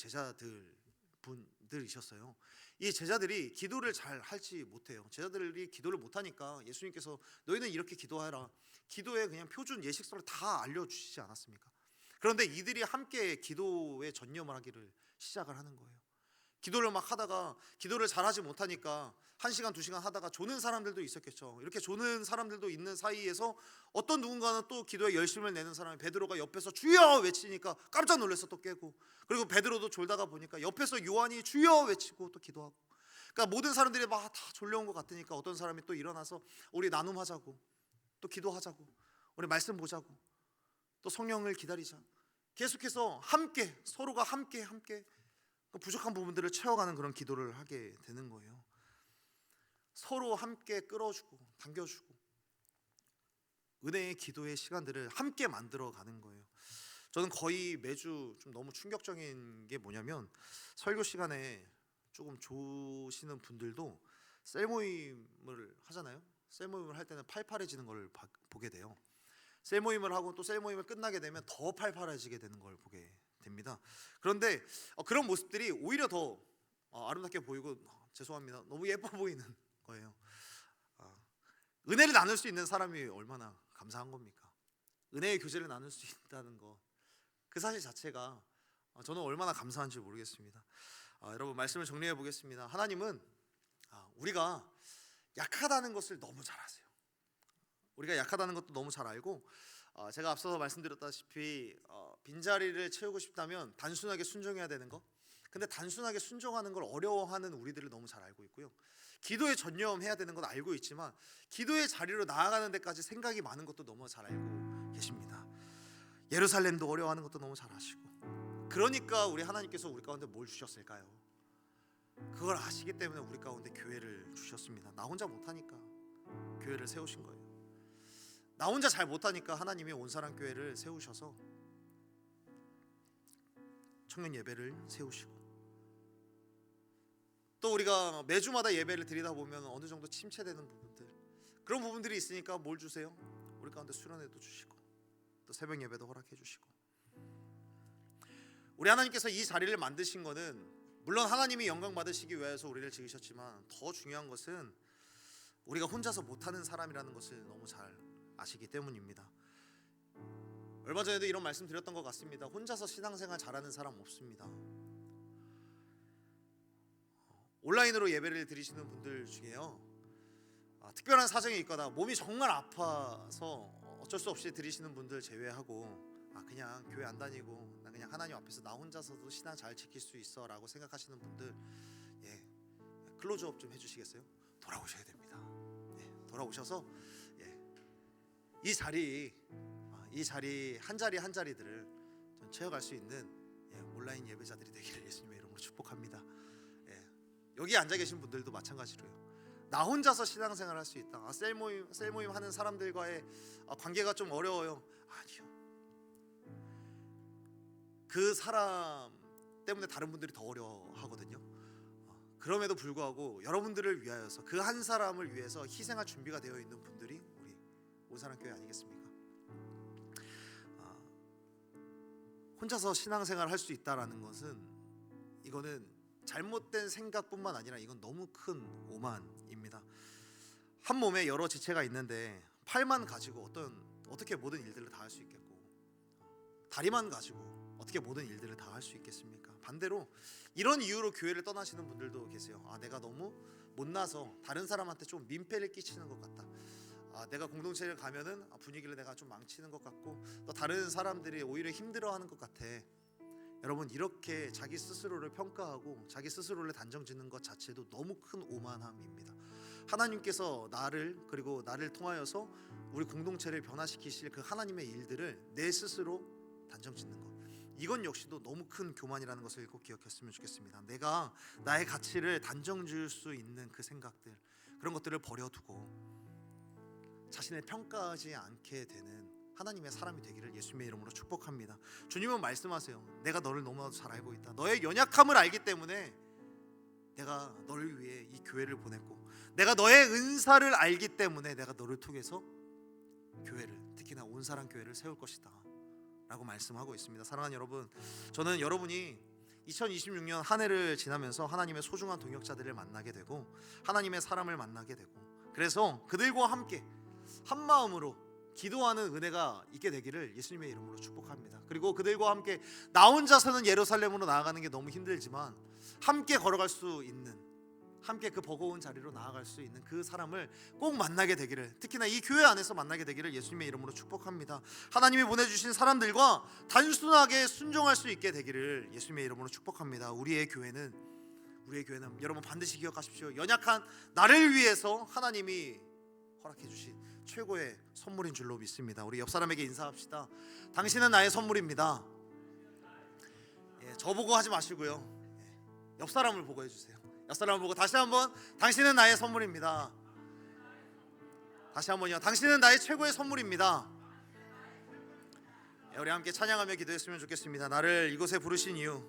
A: 제자들이셨어요. 이 제자들이 기도를 잘 할지 못해요. 제자들이 기도를 못하니까 예수님께서 너희는 이렇게 기도하라, 기도의 그냥 표준 예식서를 다 알려주시지 않았습니까? 그런데 이들이 함께 기도에 전념을 하기를 시작을 하는 거예요. 기도를 막 하다가 기도를 잘하지 못하니까 1시간 2시간 하다가 조는 사람들도 있었겠죠. 이렇게 조는 사람들도 있는 사이에서 어떤 누군가는 또 기도에 열심을 내는 사람이, 베드로가 옆에서 주여 외치니까 깜짝 놀라서 또 깨고, 그리고 베드로도 졸다가 보니까 옆에서 요한이 주여 외치고 또 기도하고, 그러니까 모든 사람들이 막 다 졸려온 것 같으니까 어떤 사람이 또 일어나서 우리 나눔하자고, 또 기도하자고, 우리 말씀 보자고, 또 성령을 기다리자, 계속해서 함께, 서로가 함께 부족한 부분들을 채워가는 그런 기도를 하게 되는 거예요. 서로 함께 끌어주고 당겨주고 은혜의 기도의 시간들을 함께 만들어가는 거예요. 저는 거의 매주 좀 너무 충격적인 게 뭐냐면, 설교 시간에 조금 조시는 분들도 셀 모임을 하잖아요. 셀 모임을 할 때는 팔팔해지는 걸 보게 돼요. 셀 모임을 하고 또 셀 모임을 끝나게 되면 더 팔팔해지게 되는 걸 보게 됩니다. 그런데 그런 모습들이 오히려 더 아름답게 보이고, 죄송합니다, 너무 예뻐 보이는 거예요. 은혜를 나눌 수 있는 사람이 얼마나 감사한 겁니까? 은혜의 교제를 나눌 수 있다는 것, 그 사실 자체가 저는 얼마나 감사한지 모르겠습니다. 여러분, 말씀을 정리해 보겠습니다. 하나님은 우리가 약하다는 것을 너무 잘 아세요. 우리가 약하다는 것도 너무 잘 알고, 제가 앞서서 말씀드렸다시피 빈자리를 채우고 싶다면 단순하게 순종해야 되는 것, 근데 단순하게 순종하는 걸 어려워하는 우리들을 너무 잘 알고 있고요. 기도에 전념해야 되는 건 알고 있지만 기도의 자리로 나아가는 데까지 생각이 많은 것도 너무 잘 알고 계십니다. 예루살렘도 어려워하는 것도 너무 잘 아시고, 그러니까 우리 하나님께서 우리 가운데 뭘 주셨을까요? 그걸 아시기 때문에 우리 가운데 교회를 주셨습니다. 나 혼자 못하니까 교회를 세우신 거예요. 나 혼자 잘 못하니까 하나님이 온사랑 교회를 세우셔서 청년 예배를 세우시고, 또 우리가 매주마다 예배를 드리다 보면 어느 정도 침체되는 부분들, 그런 부분들이 있으니까 뭘 주세요? 우리 가운데 수련회도 주시고, 또 새벽 예배도 허락해 주시고. 우리 하나님께서 이 자리를 만드신 거는 물론 하나님이 영광 받으시기 위해서 우리를 지으셨지만, 더 중요한 것은 우리가 혼자서 못하는 사람이라는 것을 너무 잘 아시기 때문입니다. 얼마 전에도 이런 말씀 드렸던 것 같습니다. 혼자서 신앙생활 잘하는 사람 없습니다. 온라인으로 예배를 드리시는 분들 중에요, 특별한 사정이 있거나 몸이 정말 아파서 어쩔 수 없이 드리시는 분들 제외하고, 그냥 교회 안 다니고 나 그냥 하나님 앞에서 나 혼자서도 신앙 잘 지킬 수 있어 라고 생각하시는 분들, 클로즈업 좀 해주시겠어요? 돌아오셔야 됩니다. 돌아오셔서 이 자리 한 자리들을 좀 채워갈 수 있는 온라인 예배자들이 되기를 예수님의 이름으로 축복합니다. 여기 앉아 계신 분들도 마찬가지로요. 나 혼자서 신앙생활 할 수 있다. 셀 모임 하는 사람들과의 관계가 좀 어려워요. 아니요. 그 사람 때문에 다른 분들이 더 어려워하거든요. 그럼에도 불구하고 여러분들을 위하여서, 그 한 사람을 위해서 희생할 준비가 되어 있는 분들이 우리 온사랑교회 아니겠습니까? 혼자서 신앙생활 할 수 있다라는 것은, 이거는 잘못된 생각뿐만 아니라 이건 너무 큰 오만입니다. 한 몸에 여러 지체가 있는데 팔만 가지고 어떻게 모든 일들을 다 할 수 있겠고, 다리만 가지고 어떻게 모든 일들을 다 할 수 있겠습니까? 반대로 이런 이유로 교회를 떠나시는 분들도 계세요. 내가 너무 못나서 다른 사람한테 좀 민폐를 끼치는 것 같다. 내가 공동체를 가면은 분위기를 내가 좀 망치는 것 같고, 또 다른 사람들이 오히려 힘들어하는 것 같아. 여러분, 이렇게 자기 스스로를 평가하고 자기 스스로를 단정짓는 것 자체도 너무 큰 오만함입니다. 하나님께서 나를, 그리고 나를 통하여서 우리 공동체를 변화시키실 그 하나님의 일들을 내 스스로 단정짓는 것, 이건 역시도 너무 큰 교만이라는 것을 꼭 기억했으면 좋겠습니다. 내가 나의 가치를 단정지을 수 있는 그 생각들, 그런 것들을 버려두고 자신을 평가하지 않게 되는 하나님의 사람이 되기를 예수님의 이름으로 축복합니다. 주님은 말씀하세요. 내가 너를 너무나도 잘 알고 있다. 너의 연약함을 알기 때문에 내가 너를 위해 이 교회를 보냈고, 내가 너의 은사를 알기 때문에 내가 너를 통해서 교회를, 특히나 온사랑 교회를 세울 것이다 라고 말씀하고 있습니다. 사랑하는 여러분, 저는 여러분이 2026년 한 해를 지나면서 하나님의 소중한 동역자들을 만나게 되고 하나님의 사람을 만나게 되고, 그래서 그들과 함께 한 마음으로 기도하는 은혜가 있게 되기를 예수님의 이름으로 축복합니다. 그리고 그들과 함께, 나 혼자서는 예루살렘으로 나아가는 게 너무 힘들지만 함께 걸어갈 수 있는, 함께 그 버거운 자리로 나아갈 수 있는 그 사람을 꼭 만나게 되기를, 특히나 이 교회 안에서 만나게 되기를 예수님의 이름으로 축복합니다. 하나님이 보내주신 사람들과 단순하게 순종할 수 있게 되기를 예수님의 이름으로 축복합니다. 우리의 교회는 여러분 반드시 기억하십시오. 연약한 나를 위해서 하나님이 허락해 주신 최고의 선물인 줄로 믿습니다. 우리 옆 사람에게 인사합시다. 당신은 나의 선물입니다. 저보고 하지 마시고요, 옆 사람을 보고 해주세요. 옆 사람을 보고 다시 한번, 당신은 나의 선물입니다. 다시 한번요, 당신은 나의 최고의 선물입니다. 우리 함께 찬양하며 기도했으면 좋겠습니다. 나를 이곳에 부르신 이유,